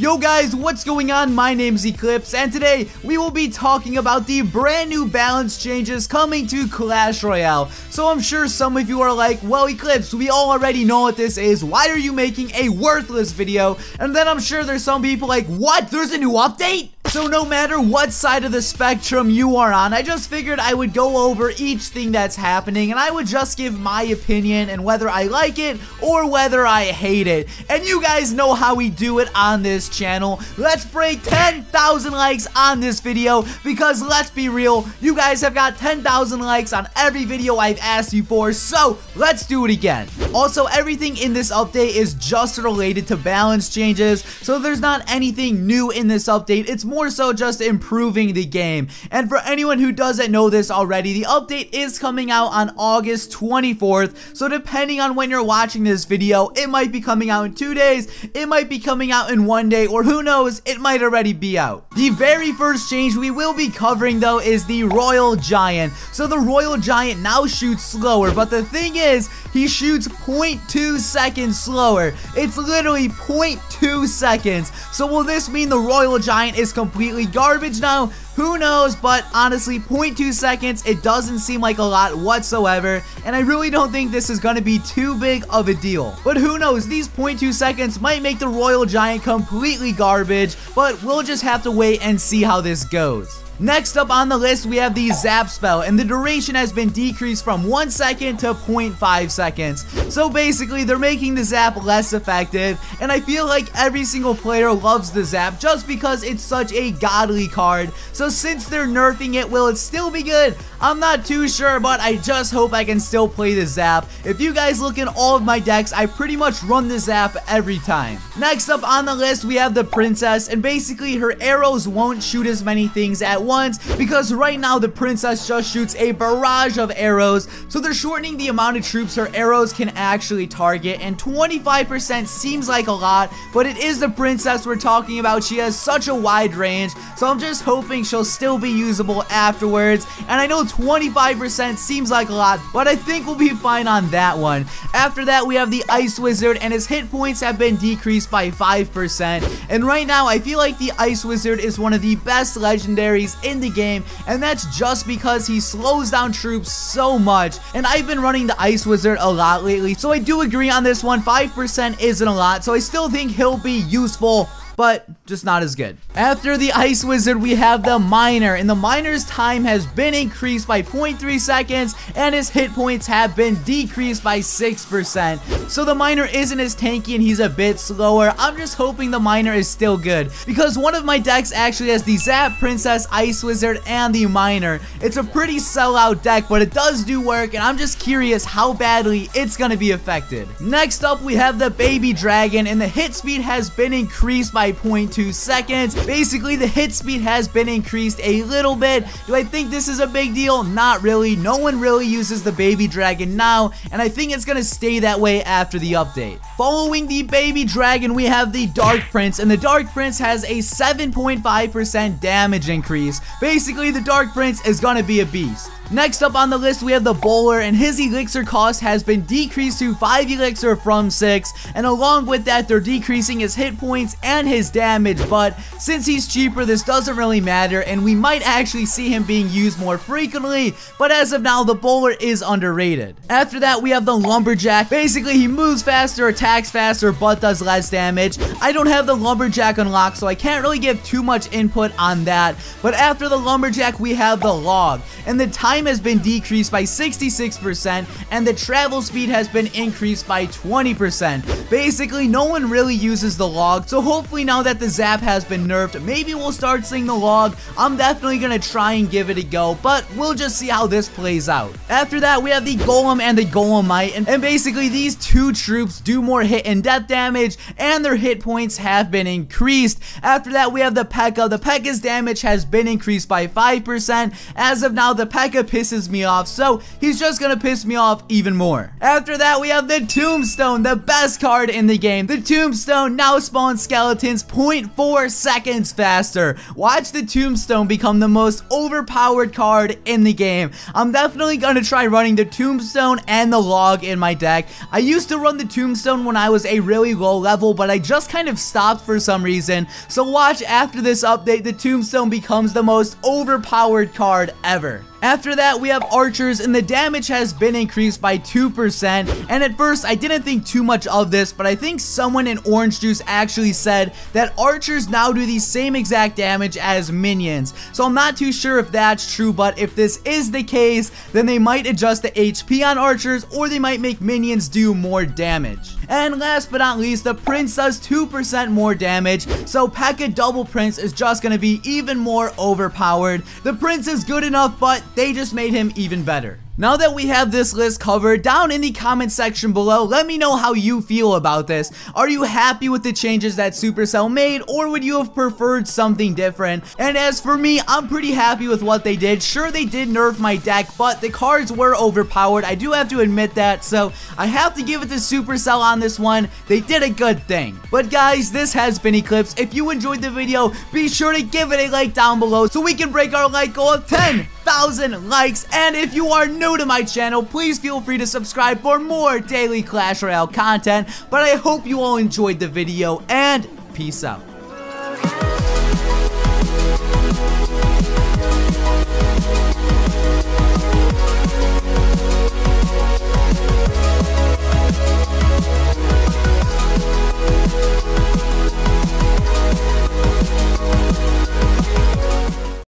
Yo guys, what's going on? My name's Eclihpse, and today we will be talking about the brand new balance changes coming to Clash Royale. So I'm sure some of you are like, well Eclihpse, we all already know what this is. Why are you making a worthless video? And then I'm sure there's some people like, what? There's a new update? So no matter what side of the spectrum you are on, I just figured I would go over each thing that's happening and I would just give my opinion and whether I like it or whether I hate it. And you guys know how we do it on this channel. Let's break 10,000 likes on this video because let's be real, you guys have got 10,000 likes on every video I've asked you for, so let's do it again. Also, everything in this update is just related to balance changes, so there's not anything new in this update. It's more so just improving the game. And for anyone who doesn't know this already, the update is coming out on August 24th, so depending on when you're watching this video, it might be coming out in 2 days, it might be coming out in 1 day, or who knows, it might already be out. The very first change we will be covering though is the Royal Giant. So the Royal Giant now shoots slower, but the thing is, he shoots 0.2 seconds slower. It's literally 0.2 seconds. So will this mean the Royal Giant is completely garbage now? Who knows, but honestly, 0.2 seconds, it doesn't seem like a lot whatsoever, and I really don't think this is going to be too big of a deal. But who knows, these 0.2 seconds might make the Royal Giant completely garbage, but we'll just have to wait and see how this goes. Next up on the list, we have the Zap spell, and the duration has been decreased from 1 second to 0.5 seconds. So basically, they're making the Zap less effective, and I feel like every single player loves the Zap just because it's such a godly card. So since they're nerfing it, will it still be good? I'm not too sure, but I just hope I can still play the Zap. If you guys look in all of my decks, I pretty much run the Zap every time. Next up on the list, we have the Princess, and basically her arrows won't shoot as many things at once because right now the Princess just shoots a barrage of arrows, so they're shortening the amount of troops her arrows can actually target, and 25% seems like a lot, but it is the Princess we're talking about. She has such a wide range, so I'm just hoping she'll still be usable afterwards. And I know 25% seems like a lot, but I think we'll be fine on that one. After that, we have the Ice Wizard, and his hit points have been decreased by 5%, and right now I feel like the Ice Wizard is one of the best legendaries in the game, and that's just because he slows down troops so much. And I've been running the Ice Wizard a lot lately, so I do agree on this one. 5% isn't a lot, so I still think he'll be useful, but just not as good. After the Ice Wizard, we have the Miner, and the Miner's time has been increased by 0.3 seconds, and his hit points have been decreased by 6%. So the Miner isn't as tanky, and he's a bit slower. I'm just hoping the Miner is still good, because one of my decks actually has the Zap, Princess, Ice Wizard, and the Miner. It's a pretty sellout deck, but it does do work, and I'm just curious how badly it's gonna be affected. Next up, we have the Baby Dragon, and the hit speed has been increased by 0.2 seconds. Basically, the hit speed has been increased a little bit. Do I think this is a big deal? Not really. No one really uses the Baby Dragon now, and I think it's gonna stay that way after the update. Following the Baby Dragon, we have the Dark Prince, and the Dark Prince has a 7.5% damage increase. Basically, the Dark Prince is gonna be a beast. Next up on the list, we have the Bowler, and his elixir cost has been decreased to 5 elixir from 6, and along with that, they're decreasing his hit points and his damage, but since he's cheaper, this doesn't really matter, and we might actually see him being used more frequently, but as of now, the Bowler is underrated. After that, we have the Lumberjack. Basically, he moves faster, attacks faster, but does less damage. I don't have the Lumberjack unlocked, so I can't really give too much input on that, but after the Lumberjack, we have the Log, and the time has been decreased by 66%, and the travel speed has been increased by 20%. Basically, no one really uses the Log, so hopefully now that the Zap has been nerfed, maybe we'll start seeing the Log. I'm definitely gonna try and give it a go, but we'll just see how this plays out. After that, we have the Golem and the Golemite, and basically these two troops do more hit and death damage, and their hit points have been increased. After that, we have the P.E.K.K.A. The P.E.K.K.A.'s damage has been increased by 5%. As of now, the P.E.K.K.A. pisses me off, so he's just gonna piss me off even more. After that, we have the Tombstone, the best card in the game. The Tombstone now spawns skeletons 0.4 seconds faster. Watch the Tombstone become the most overpowered card in the game. I'm definitely gonna try running the Tombstone and the Log in my deck. I used to run the Tombstone when I was a really low level, but I just kind of stopped for some reason. So watch, after this update, the Tombstone becomes the most overpowered card ever. After that, we have archers, and the damage has been increased by 2%, and at first I didn't think too much of this, but I think someone in Orange Juice actually said that archers now do the same exact damage as minions. So I'm not too sure if that's true, but if this is the case, then they might adjust the HP on archers, or they might make minions do more damage. And last but not least, the Prince does 2% more damage, so P.E.K.K.A. Double Prince is just going to be even more overpowered. The Prince is good enough, but they just made him even better. Now that we have this list covered, down in the comment section below, let me know how you feel about this. Are you happy with the changes that Supercell made, or would you have preferred something different? And as for me, I'm pretty happy with what they did. Sure, they did nerf my deck, but the cards were overpowered. I do have to admit that, so I have to give it to Supercell on this one. They did a good thing. But guys, this has been Eclipse. If you enjoyed the video, be sure to give it a like down below so we can break our like goal of 10,000 likes. And if you are new to my channel, please feel free to subscribe for more daily Clash Royale content. But I hope you all enjoyed the video, and peace out.